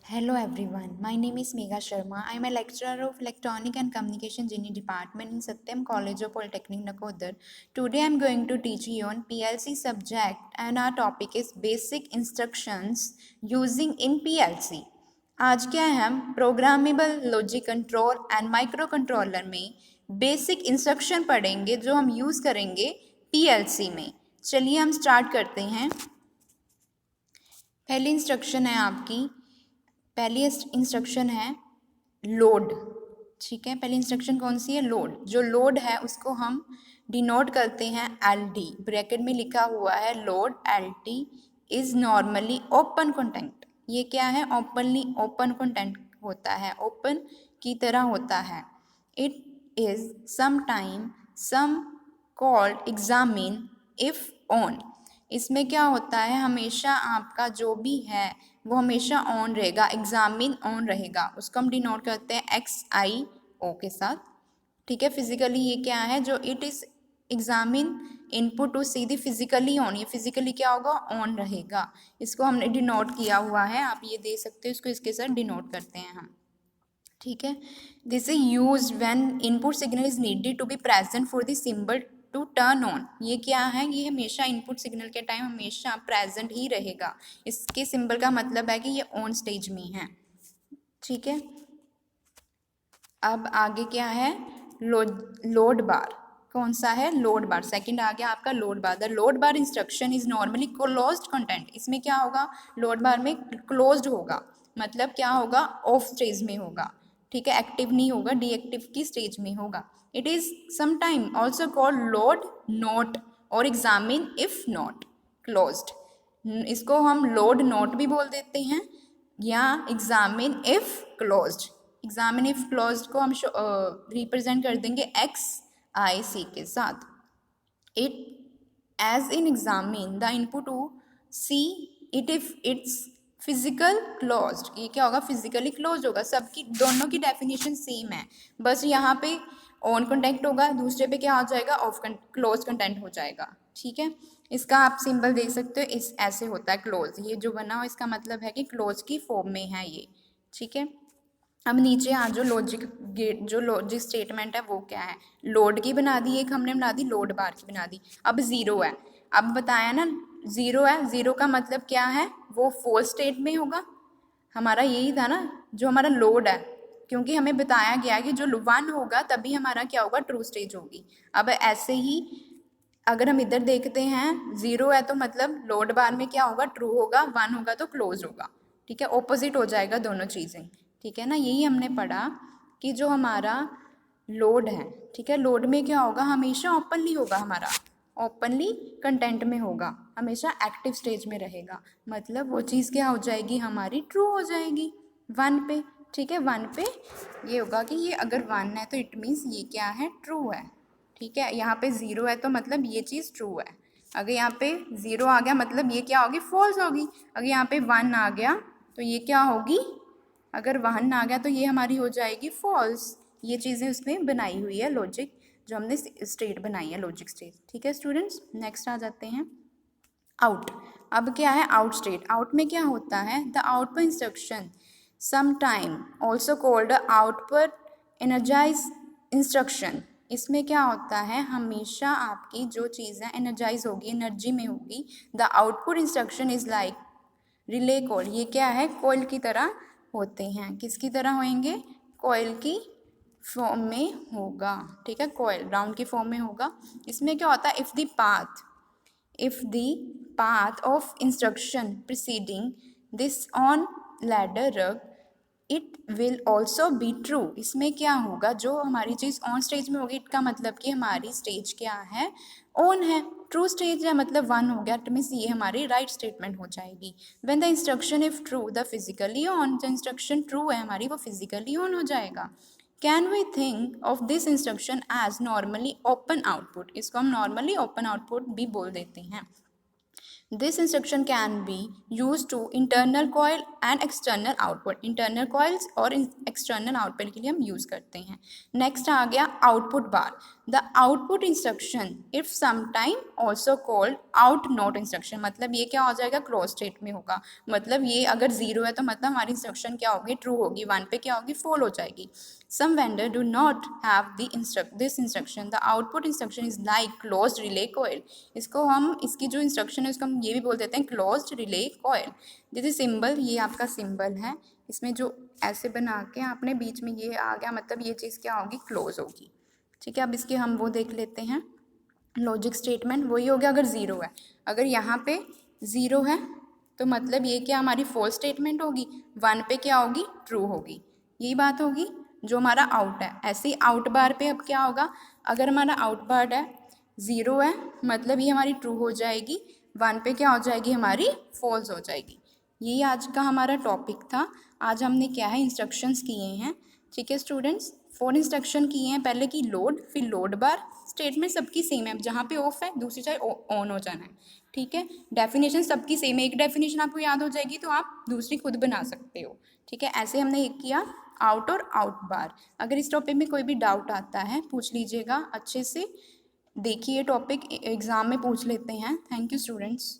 Hello everyone, my name is Megha Sharma. I am a lecturer of Electronic and Communication Engineering Department in Satyam College of Polytechnic Nakodar. Today I am going to teach you on PLC subject and our topic is basic instructions using in PLC. आज क्या है हम programmable logic control and micro controller में basic instruction पढ़ेंगे जो हम use करेंगे PLC में। चलिए हम स्टार्ट करते हैं। पहली इंस्ट्रक्शन है आपकी, पहली इंस्ट्रक्शन है लोड। ठीक है, पहली इंस्ट्रक्शन कौन सी है? लोड। जो लोड है उसको हम डिनोट करते हैं LD, ब्रैकेट में लिखा हुआ है load LT is normally open content. ये क्या है? ओपनली ओपन कंटेंट होता है, ओपन की तरह होता है। It is sometime some called examine if on. इसमें क्या होता है, हमेशा आपका जो भी है वो हमेशा ऑन रहेगा, एग्जामिन ऑन रहेगा। उसको हम डिनोट करते हैं XIO के साथ। ठीक है, फिजिकली ये क्या है? जो it is examine input to see the physically on, ये फिजिकली क्या होगा? ऑन रहेगा। इसको हमने डिनोट किया हुआ है, आप ये दे सकते हो, इसको इसके साथ डिनोट करते हैं हम। ठीक है, this is use when input signal is needed to be present for the symbol to turn on. ये क्या है? ये हमेशा इनपुट सिग्नल के टाइम हमेशा प्रेजेंट ही रहेगा। इसके सिंबल का मतलब है कि ये ऑन स्टेज में है। ठीक है, अब आगे क्या है? लोड बार। कौन सा है? लोड बार। सेकंड आ गया आपका load bar. The load bar instruction is normally closed content. इसमें क्या होगा? लोड बार में क्लोज्ड होगा, मतलब क्या होगा? ऑफ स्टेज में होगा। ठीक है, एक्टिव नहीं होगा, डीएक्टिव की स्टेज में होगा। It is sometime also called load note और एग्जामिन इफ नॉट क्लोज्ड। इसको हम लोड नोट भी बोल देते हैं या examine if closed. Examine if closed को हम रिप्रेजेंट कर देंगे XIC के साथ। It as in examine the input to see it if it's physical closed. ये क्या होगा? फिजिकली क्लोज होगा। सबकी दोनों की डेफिनेशन सेम है, बस यहाँ पे ऑन कंटेंट होगा, दूसरे पे क्या हो जाएगा? ऑफ क्लोज कंटेंट हो जाएगा। ठीक है, इसका आप सिंबल देख सकते हो, इस ऐसे होता है क्लोज। ये जो बना हो इसका मतलब है कि क्लोज की फॉर्म में है ये। ठीक है, अब नीचे आ जो लॉजिक गेट, जो लॉजिक स्टेटमेंट है वो क्या है? लोड की बना दी एक, हमने बना दी लोड बार की बना दी। अब ज़ीरो है, अब बताया ना ज़ीरो है। ज़ीरो का मतलब क्या है? वो फॉल्स स्टेट में होगा। हमारा यही था ना, जो हमारा लोड है, क्योंकि हमें बताया गया कि जो वन होगा तभी हमारा क्या होगा? ट्रू स्टेज होगी। अब ऐसे ही अगर हम इधर देखते हैं, ज़ीरो है तो मतलब लोड बार में क्या होगा? ट्रू होगा, वन होगा तो क्लोज होगा। ठीक है, ऑपोजिट हो जाएगा दोनों चीज़ें। ठीक है ना, यही हमने पढ़ा कि जो हमारा लोड है, ठीक है, लोड में क्या होगा? हमेशा ओपनली होगा, हमारा ओपनली कंटेंट में होगा, हमेशा एक्टिव स्टेज में रहेगा। मतलब वो चीज़ क्या हो जाएगी? हमारी ट्रू हो जाएगी वन पे। ठीक है, वन पे ये होगा कि ये अगर वन है तो इट मीन्स ये क्या है? ट्रू है। ठीक है, यहाँ पे ज़ीरो है तो मतलब ये चीज़ ट्रू है। अगर यहाँ पे ज़ीरो आ गया मतलब ये क्या होगी? फॉल्स होगी। अगर यहाँ पे वन आ गया तो ये क्या होगी? अगर वन आ गया तो ये हमारी हो जाएगी फॉल्स। ये चीज़ें उसमें बनाई हुई है, लॉजिक जो हमने स्टेट बनाई है, लॉजिक स्टेट। ठीक है स्टूडेंट्स, नेक्स्ट आ जाते हैं आउट। अब क्या है? Out state. आउट में क्या होता है? The output instruction sometime also called output energise instruction. इसमें क्या होता है? हमेशा आपकी जो चीज़ है एनर्जाइज होगी, एनर्जी में होगी। The output instruction is like relay coil. ये क्या है? कॉइल की तरह होते हैं। किसकी तरह होंगे? कॉइल की फॉर्म में होगा। ठीक है, कॉइल राउंड की फॉर्म में होगा। इसमें क्या होता है? if the path of instruction preceding this on ladder rung it will also be true। इसमें क्या होगा? जो हमारी चीज़ ऑन स्टेज में होगी, इसका मतलब कि हमारी स्टेज क्या है? ऑन है, ट्रू स्टेज है, मतलब वन हो गया। मीन्स ये हमारी राइट स्टेटमेंट हो जाएगी। When the instruction if true the physically on, जो इंस्ट्रक्शन ट्रू है हमारी वो फिजिकली ऑन हो जाएगा। Can we think of this instruction as normally open output. इसको हम नॉर्मली ओपन आउटपुट भी बोल देते हैं। This instruction can be use to internal coil and external output. Internal coils और एक्सटर्नल आउटपुट के लिए हम यूज़ करते हैं। नेक्स्ट आ गया output bar. The output instruction if sometime also called out not instruction, मतलब ये क्या हो जाएगा, क्लोज स्टेट में होगा। मतलब ये अगर 0 है तो मतलब हमारी इंस्ट्रक्शन क्या होगी, ट्रू होगी, 1 पे क्या होगी, फॉल हो जाएगी। Some vendor do not have this instruction, the output instruction is like closed relay coil. इसको हम, इसकी जो इंस्ट्रक्शन है उसको हम ये भी बोल देते हैं closed relay coil. This is symbol, ये आपका सिंबल है, इसमें जो ऐसे बना के आपने बीच में ये आ गया, मतलब ये चीज़ क्या होगी, क्लोज होगी। ठीक है, अब इसके हम वो देख लेते हैं लॉजिक स्टेटमेंट। वही हो गया अगर 0 है, अगर यहाँ पे 0 है तो मतलब ये क्या हमारी फॉल्स स्टेटमेंट होगी, 1 पे क्या होगी, ट्रू होगी। यही बात होगी जो हमारा आउट है। ऐसे ही आउट बार पे अब क्या होगा, अगर हमारा आउट बार है 0 है मतलब ये हमारी ट्रू हो जाएगी, 1 पे क्या हो जाएगी, हमारी फॉल्स हो जाएगी। यही आज का हमारा टॉपिक था। आज हमने क्या है, इंस्ट्रक्शंस किए हैं। ठीक है स्टूडेंट्स, 4 इंस्ट्रक्शन किए हैं, पहले की लोड, फिर लोड बार। स्टेटमेंट सबकी सेम है, जहाँ पे ऑफ है दूसरी साइड ऑन हो जाना है। ठीक है, डेफिनेशन सबकी सेम है, एक डेफिनेशन आपको याद हो जाएगी तो आप दूसरी खुद बना सकते हो। ठीक है, ऐसे हमने एक किया आउट और आउट बार। अगर इस टॉपिक में कोई भी डाउट आता है पूछ लीजिएगा अच्छे से, देखिए टॉपिक एग्ज़ाम में पूछ लेते हैं। Thank you students.